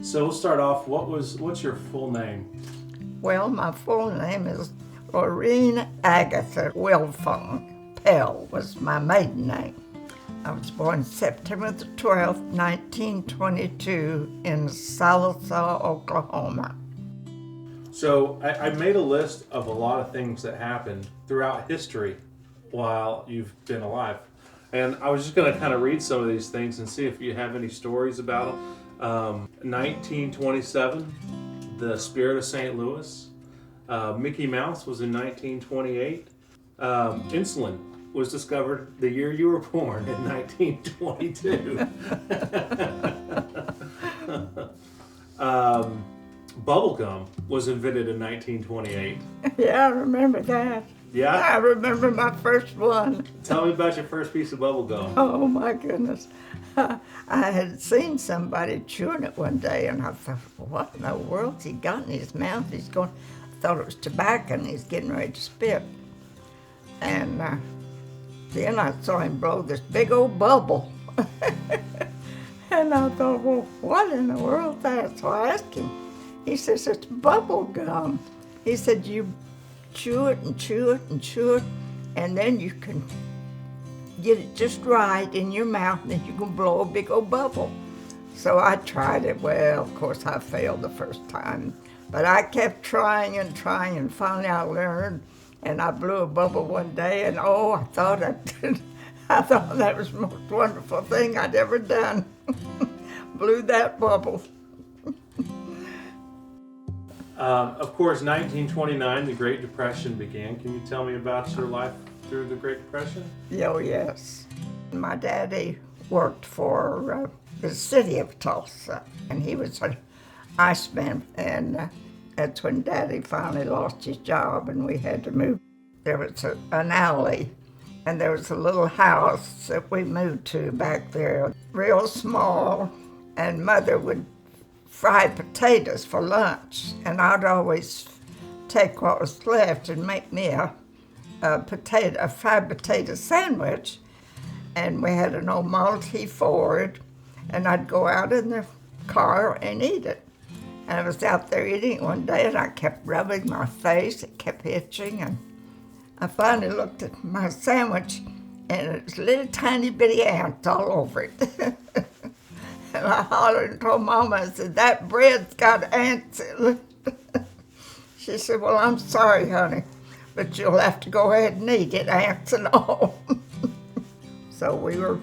So we'll start off. What's your full name? Well, my full name is Lorene Agatha Wilfong. Pell was my maiden name. I was born September the 12th, 1922 in Sallisaw, Oklahoma. So I made a list of a lot of things that happened throughout history while you've been alive. And I was just going to kind of read some of these things and see if you have any stories about them. 1927, the Spirit of St. Louis. Mickey Mouse was in 1928. Insulin was discovered the year you were born in 1922. Bubblegum was invented in 1928. Yeah, I remember that. Yeah? I remember my first one. Tell me about your first piece of bubblegum. Oh my goodness. I had seen somebody chewing it one day and I thought, what in the world's he got in his mouth? I thought it was tobacco and he's getting ready to spit. And then I saw him blow this big old bubble. And I thought, well, what in the world's that? So I asked him. He says, it's bubble gum. He said, you chew it and chew it and chew it, and then you can get it just right in your mouth, and then you can blow a big old bubble. So I tried it. Well, of course, I failed the first time. But I kept trying, and finally I learned, and I blew a bubble one day, and I thought I thought that was the most wonderful thing I'd ever done. Blew that bubble. Of course, 1929, the Great Depression began. Can you tell me about your life through the Great Depression? Oh, yes. My daddy worked for the city of Tulsa, and he was an iceman, and that's when Daddy finally lost his job, and we had to move. There was an alley, and there was a little house that we moved to back there, real small, and Mother would fry potatoes for lunch, and I'd always take what was left and make me a fried potato sandwich. And we had an old Model T Ford, and I'd go out in the car and eat it. And I was out there eating it one day, and I kept rubbing my face. It kept itching, and I finally looked at my sandwich, and it was little tiny bitty ants all over it. And I hollered and told Mama, I said, that bread's got ants in it. She said, well, I'm sorry, honey, but you'll have to go ahead and eat it, ants and all. So we were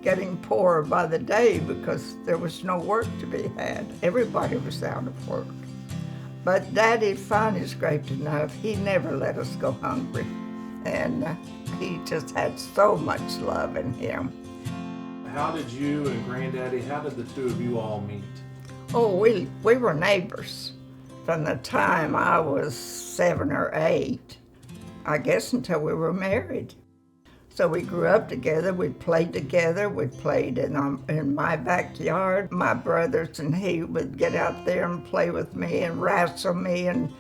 getting poorer by the day because there was no work to be had. Everybody was out of work. But Daddy finally scraped enough. He never let us go hungry. And he just had so much love in him. How did you and Granddaddy, how did the two of you all meet? Oh, we were neighbors from the time I was 7 or 8, I guess until we were married. So we grew up together, we played together, we played in my backyard. My brothers and he would get out there and play with me and wrestle me, and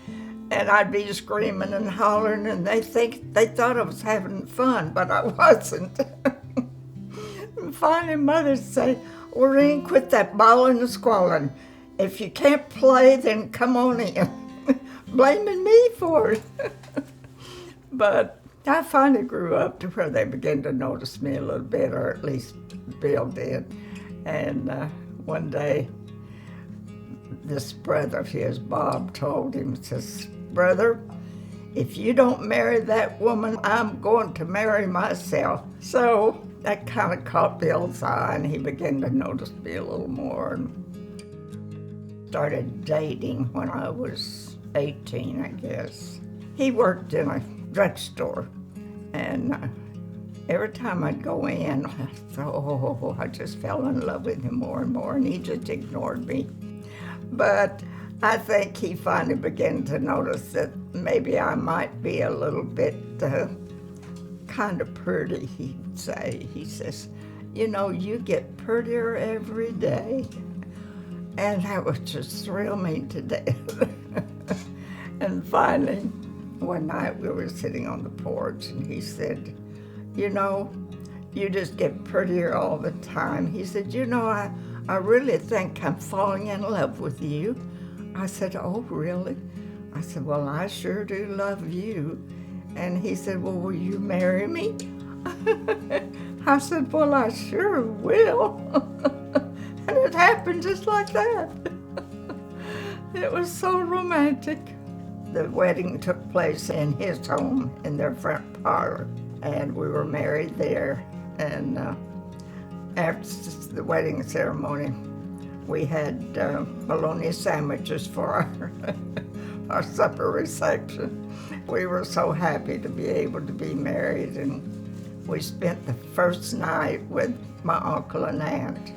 I'd be screaming and hollering, and they thought I was having fun, but I wasn't. And finally, Mother'd say, Lorene, quit that bawling and squalling. If you can't play, then come on in. Blaming me for it. But I finally grew up to where they began to notice me a little bit, or at least Bill did. And one day, this brother of his, Bob, told him, says, brother, if you don't marry that woman, I'm going to marry myself. So that kind of caught Bill's eye, and he began to notice me a little more, and started dating when I was 18, I guess. He worked in a drugstore, and every time I'd go in, I thought, I just fell in love with him more and more, and he just ignored me. But I think he finally began to notice that maybe I might be a little bit kind of pretty, he'd say. He says, you know, you get prettier every day. And that would just thrill me to death. And finally, one night we were sitting on the porch, and he said, you know, you just get prettier all the time. He said, you know, I really think I'm falling in love with you. I said, oh, really? I said, well, I sure do love you. And he said, well, will you marry me? I said, well, I sure will. And it happened just like that. It was so romantic. The wedding took place in his home, in their front parlor, and we were married there. And after the wedding ceremony, we had bologna sandwiches for our supper reception. We were so happy to be able to be married, and we spent the first night with my uncle and aunt.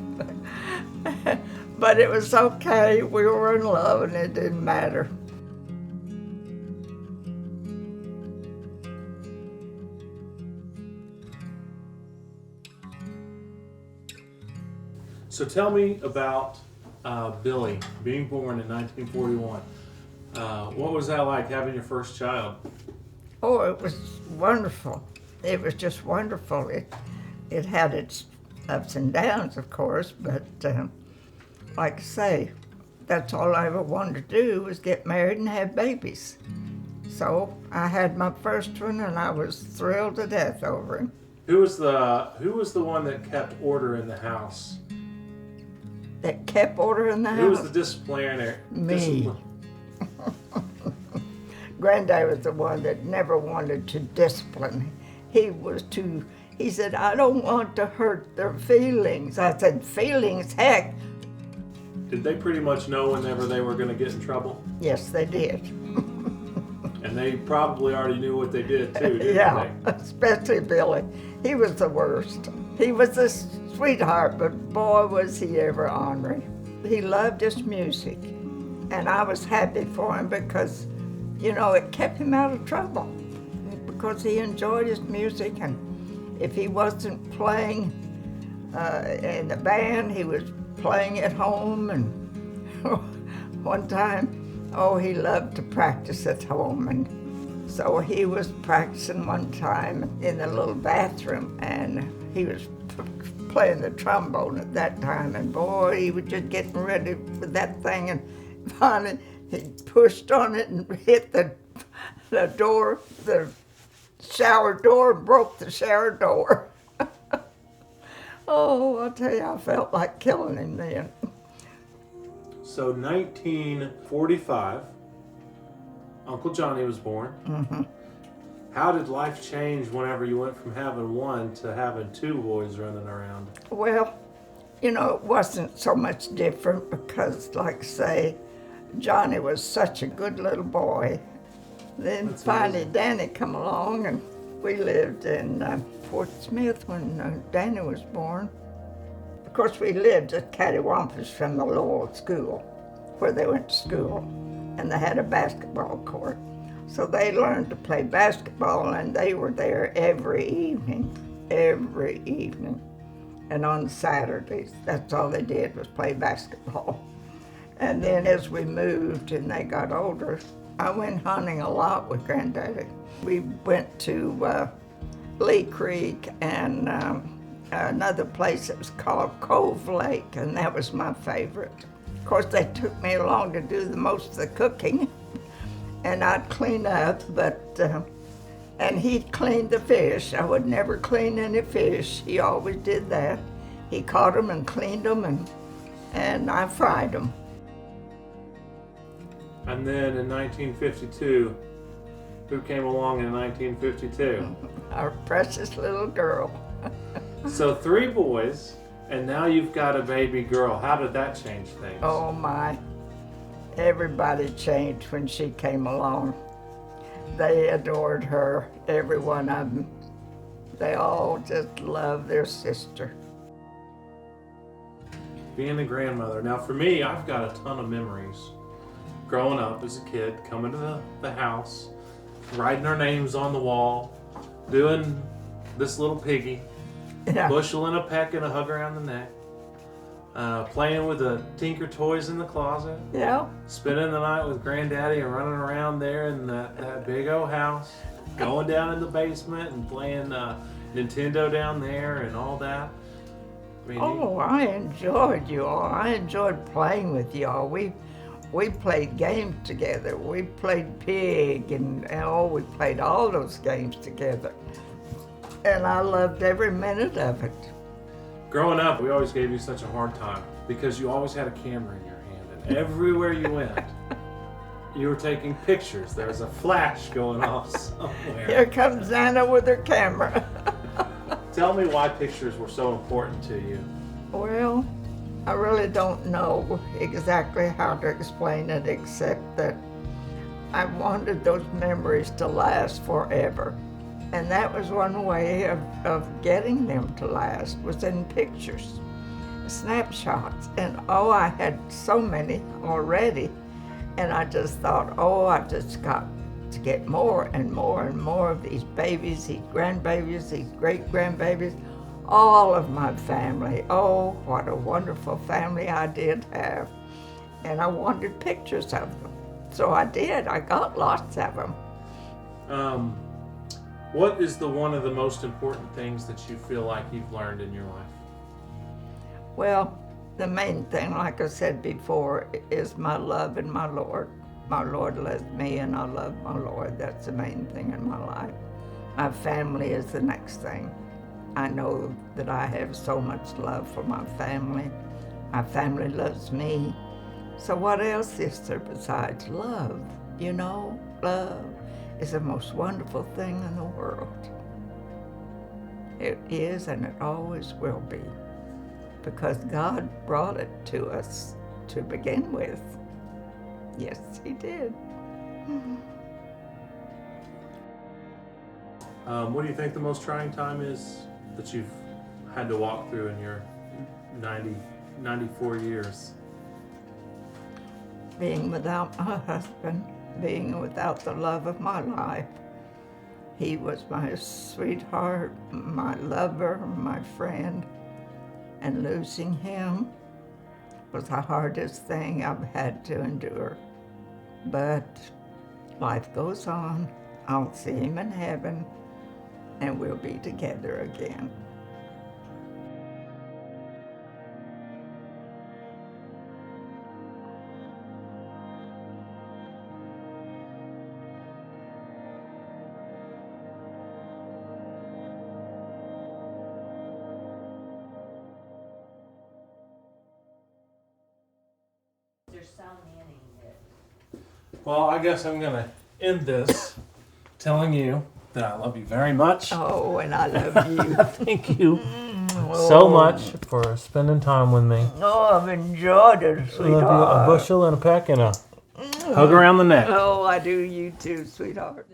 But it was okay. We were in love, and it didn't matter. So tell me about Billy being born in 1941. What was that like, having your first child? Oh, it was wonderful. It was just wonderful. It had its ups and downs, of course, but like I say, that's all I ever wanted to do was get married and have babies. So I had my first one, and I was thrilled to death over him. Who was the one that kept order in the house? That kept order in the house? Who was the disciplinarian? Me. Granddad was the one that never wanted to discipline. He said, I don't want to hurt their feelings. I said, feelings, heck. Did they pretty much know whenever they were going to get in trouble? Yes, they did. And they probably already knew what they did too, didn't Yeah, they? especially Billy. He was the worst. He was a sweetheart, but boy, was he ever ornery. He loved his music, and I was happy for him because, you know, it kept him out of trouble because he enjoyed his music, and if he wasn't playing in the band, he was playing at home. And one time, he loved to practice at home, and so he was practicing one time in the little bathroom, and he was playing the trombone at that time, and boy, he was just getting ready for that thing, and finally he pushed on it and hit the door, the shower door, and broke the shower door. Oh, I'll tell you, I felt like killing him then. So 1945, Uncle Johnny was born. Mm-hmm. How did life change whenever you went from having one to having two boys running around? Well, you know, it wasn't so much different because, like I say, Johnny was such a good little boy. Then That's finally amazing. Danny come along, and we lived in Fort Smith when Danny was born. Of course, we lived at cattywampus from the Lowell School, where they went to school, and they had a basketball court. So they learned to play basketball, and they were there every evening. And on Saturdays, that's all they did was play basketball. And then as we moved and they got older, I went hunting a lot with Granddaddy. We went to Lee Creek and another place that was called Cove Lake, and that was my favorite. Of course, they took me along to do the most of the cooking, and I'd clean up, and he'd clean the fish. I would never clean any fish. He always did that. He caught them and cleaned them, and I fried them. And then in 1952, who came along in 1952? Our precious little girl. So 3 boys, and now you've got a baby girl. How did that change things? Oh my, everybody changed when she came along. They adored her, every one of them. They all just loved their sister. Being a grandmother. Now for me, I've got a ton of memories. Growing up as a kid, coming to the house, writing our names on the wall, doing this little piggy, Yeah. bushel and a peck and a hug around the neck, playing with the Tinker toys in the closet, Yeah. spending the night with Granddaddy and running around there in that big old house, going down in the basement and playing Nintendo down there and all that. I mean, Oh, I enjoyed you all. I enjoyed playing with you all. We played games together. We played pig and we played all those games together. And I loved every minute of it. growing up, we always gave you such a hard time because you always had a camera in your hand, and everywhere you went, you were taking pictures. There was a flash going off somewhere. Here comes Anna with her camera. Tell me why pictures were so important to you. Well, I really don't know exactly how to explain it, except that I wanted those memories to last forever. And that was one way of getting them to last, was in pictures, snapshots. And I had so many already. And I just thought, I just got to get more and more and more of these babies, these grandbabies, these great-grandbabies, all of my family. Oh, what a wonderful family I did have. And I wanted pictures of them. So I did. I got lots of them. What is one of the most important things that you feel like you've learned in your life? Well, the main thing, like I said before, is my love and my Lord. My Lord loves me and I love my Lord. That's the main thing in my life. My family is the next thing. I know that I have so much love for my family. My family loves me. So what else is there besides love? You know, love is the most wonderful thing in the world. It is, and it always will be, because God brought it to us to begin with. Yes, He did. What do you think the most trying time is that you've had to walk through in your 94 years? Being without my husband, being without the love of my life. He was my sweetheart, my lover, my friend, and losing him was the hardest thing I've had to endure. But life goes on. I'll see him in heaven, and we'll be together again. Well, I guess I'm going to end this telling you that I love you very much. Oh, and I love you. Thank you so much for spending time with me. Oh, I've enjoyed it, I sweetheart. love you a bushel and a peck and a hug around the neck. Oh, I do you too, sweetheart.